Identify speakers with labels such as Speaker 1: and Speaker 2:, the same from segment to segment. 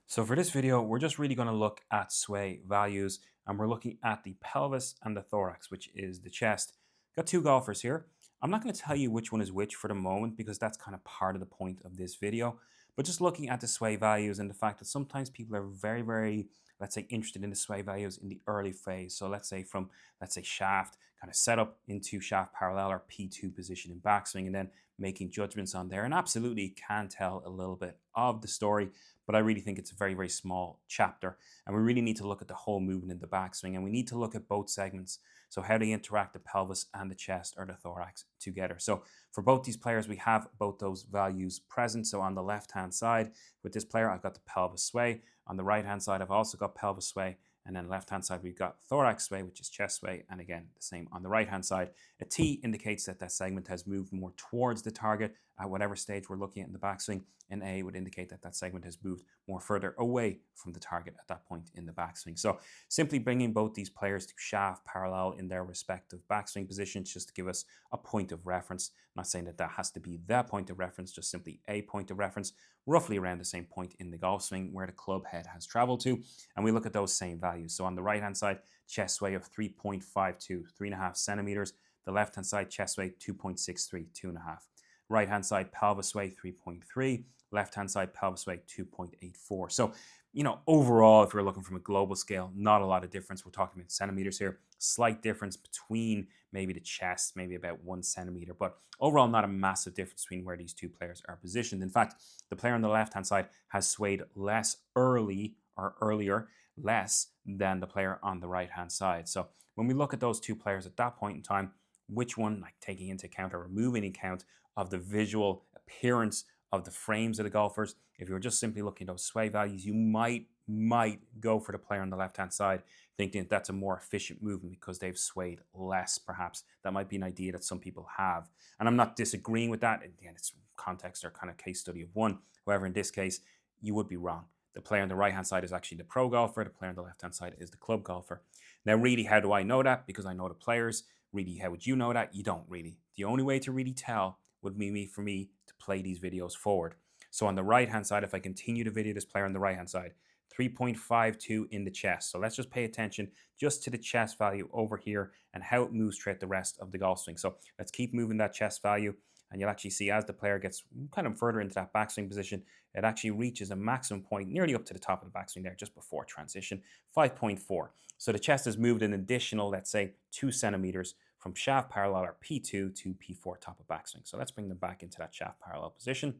Speaker 1: So for this video, we're just really going to look at sway values, and we're looking at the pelvis and the thorax, which is the chest. Got two golfers here. I'm not going to tell you which one is which for the moment because that's kind of part of the point of this video. But just looking at the sway values and the fact that sometimes people are very, let's say, interested in the sway values in the early phase. So let's say from, let's say, shaft kind of set up into shaft parallel or P2 position in backswing and then making judgments on there. And absolutely can tell a little bit of the story, but I really think it's a very small chapter. And we really need to look at the whole movement in the backswing, and we need to look at both segments. So how they interact the pelvis and the chest or the thorax together. So for both these players, we have both those values present. So on the left-hand side, with this player, I've got the pelvis sway. On the right-hand side, I've also got pelvis sway. And then left-hand side, we've got thorax sway, which is chest sway. And again, the same on the right-hand side. A T indicates that that segment has moved more towards the target at whatever stage we're looking at in the backswing. And A would indicate that that segment has moved more further away from the target at that point in the backswing. So simply bringing both these players to shaft parallel in their respective backswing positions just to give us a point of reference. I'm not saying that that has to be the point of reference, just simply a point of reference, roughly around the same point in the golf swing where the club head has traveled to. And we look at those same values. So on the right-hand side, chest sway of 3.52, 3.5 centimeters. The left-hand side, chest sway 2.63, 2.5. Right-hand side, pelvis sway 3.3. Left-hand side, pelvis sway 2.84. So, overall, if you're looking from a global scale, not a lot of difference. We're talking about centimeters here. Slight difference between maybe the chest, maybe about 1 centimeter. But overall, not a massive difference between where these two players are positioned. In fact, the player on the left-hand side has swayed less early or earlier, less than the player on the right-hand side. So when we look at those two players at that point in time, which one, like taking into account or removing account of the visual appearance of the frames of the golfers, if you're just simply looking at those sway values, you might go for the player on the left-hand side, thinking that that's a more efficient movement because they've swayed less, perhaps. That might be an idea that some people have. And I'm not disagreeing with that. Again, it's context or kind of case study of one. However, in this case, you would be wrong. The player on the right-hand side is actually the pro golfer. The player on the left-hand side is the club golfer. Now, really, how do I know that? Because I know the players. Really, how would you know that? You don't really. The only way to really tell would be for me to play these videos forward. So on the right-hand side, if I continue to video this player on the right-hand side, 3.52 in the chest. So let's just pay attention just to the chest value over here and how it moves throughout the rest of the golf swing. So let's keep moving that chest value. And you'll actually see as the player gets kind of further into that backswing position, it actually reaches a maximum point nearly up to the top of the backswing there, just before transition, 5.4. So the chest has moved an additional, let's say, 2 centimeters from shaft parallel or P2 to P4 top of backswing. So let's bring them back into that shaft parallel position.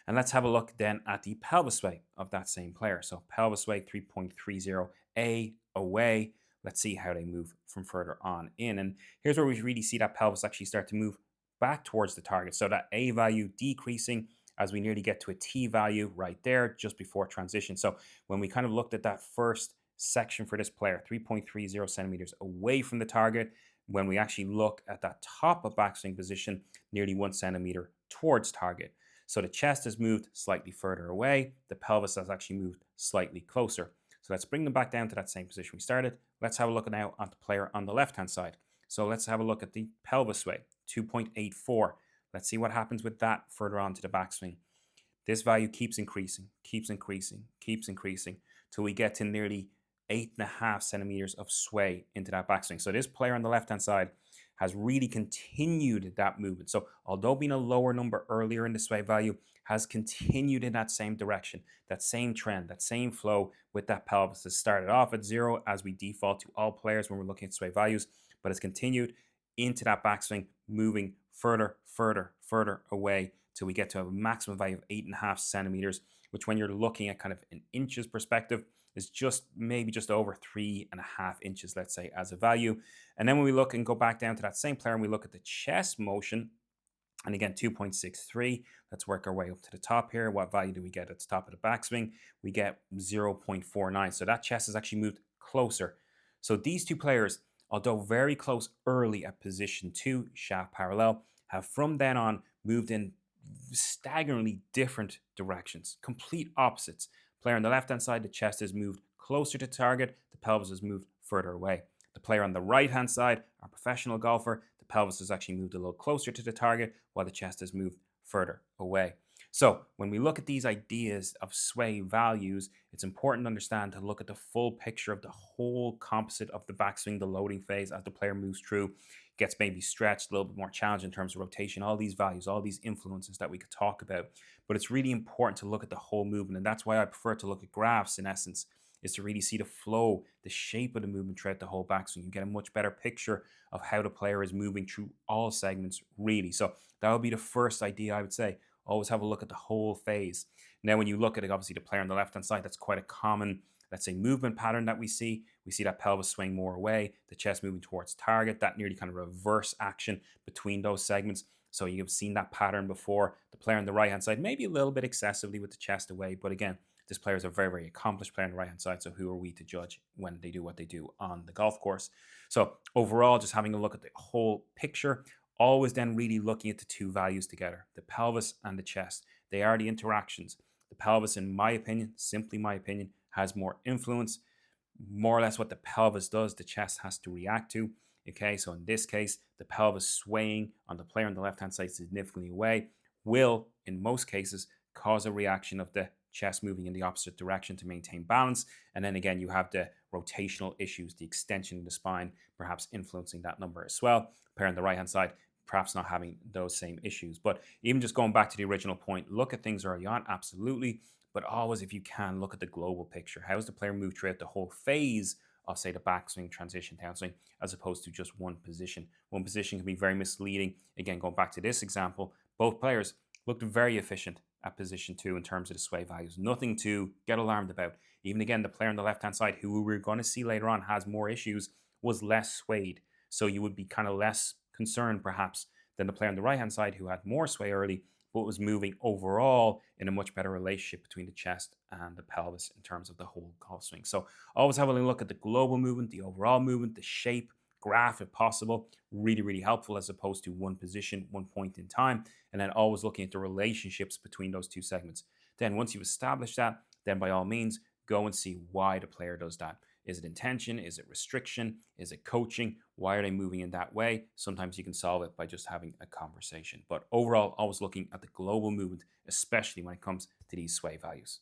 Speaker 1: And let's have a look then at the pelvis sway of that same player. So pelvis sway 3.30 A away. Let's see how they move from further on in. And here's where we really see that pelvis actually start to move back towards the target. So that A value decreasing as we nearly get to a T value right there just before transition. So when we kind of looked at that first section for this player, 3.30 centimeters away from the target, when we actually look at that top of backswing position, nearly 1 centimeter towards target. So the chest has moved slightly further away. The pelvis has actually moved slightly closer. So let's bring them back down to that same position we started. Let's have a look now at the player on the left-hand side. So let's have a look at the pelvis sway, 2.84. Let's see what happens with that further on to the backswing. This value keeps increasing, till we get to nearly 8.5 centimeters of sway into that backswing. So this player on the left-hand side has really continued that movement. So although being a lower number earlier in the sway value, has continued in that same direction, that same trend, that same flow with that pelvis that started off at 0 as we default to all players when we're looking at sway values, but has continued into that backswing, moving further away till we get to a maximum value of 8.5 centimeters, which when you're looking at kind of an inches perspective is just maybe just over 3.5 inches, let's say, as a value. And then when we look and go back down to that same player and we look at the chest motion, and again, 2.63, let's work our way up to the top here. What value do we get at the top of the backswing? We get 0.49. So that chest has actually moved closer. So these two players, although very close early at position 2, shaft parallel, have from then on moved in staggeringly different directions, complete opposites. Player on the left-hand side, the chest has moved closer to target, the pelvis has moved further away. The player on the right-hand side, our professional golfer, the pelvis has actually moved a little closer to the target while the chest has moved further away. So when we look at these ideas of sway values, it's important to understand to look at the full picture of the whole composite of the backswing, the loading phase as the player moves through, gets maybe stretched, a little bit more challenged in terms of rotation, all these values, all these influences that we could talk about. But it's really important to look at the whole movement. And that's why I prefer to look at graphs in essence, is to really see the flow, the shape of the movement throughout the whole backswing. You get a much better picture of how the player is moving through all segments, really. So that would be the first idea I would say. Always have a look at the whole phase. Now, when you look at it, obviously the player on the left-hand side, that's quite a common, let's say, movement pattern that we see. We see that pelvis swing more away, the chest moving towards target, that nearly kind of reverse action between those segments. So you've seen that pattern before. The player on the right-hand side, maybe a little bit excessively with the chest away, but again, this player is a very, very accomplished player on the right-hand side, so who are we to judge when they do what they do on the golf course? So overall, just having a look at the whole picture, always then really looking at the two values together, the pelvis and the chest. They are the interactions. The pelvis, in my opinion, simply my opinion, has more influence. More or less what the pelvis does, the chest has to react to. Okay, so in this case, the pelvis swaying on the player on the left-hand side significantly away will, in most cases, cause a reaction of the chest moving in the opposite direction to maintain balance. And then again, you have the rotational issues, the extension of the spine, perhaps influencing that number as well. Player on the right-hand side, perhaps not having those same issues. But even just going back to the original point, look at things early on, absolutely. But always, if you can, look at the global picture. How does the player move throughout the whole phase of, say, the backswing, transition, downswing, as opposed to just one position? One position can be very misleading. Again, going back to this example, both players looked very efficient at position two in terms of the sway values. Nothing to get alarmed about. Even again, the player on the left-hand side, who we're going to see later on has more issues, was less swayed. So you would be kind of less concerned, perhaps, than the player on the right-hand side who had more sway early, but was moving overall in a much better relationship between the chest and the pelvis in terms of the whole golf swing. So always having a look at the global movement, the overall movement, the shape, graph if possible. Really, really helpful as opposed to one position, one point in time. And then always looking at the relationships between those two segments. Then once you've established that, then by all means, go and see why the player does that. Is it intention? Is it restriction? Is it coaching? Why are they moving in that way? Sometimes you can solve it by just having a conversation. But overall, always looking at the global movement, especially when it comes to these sway values.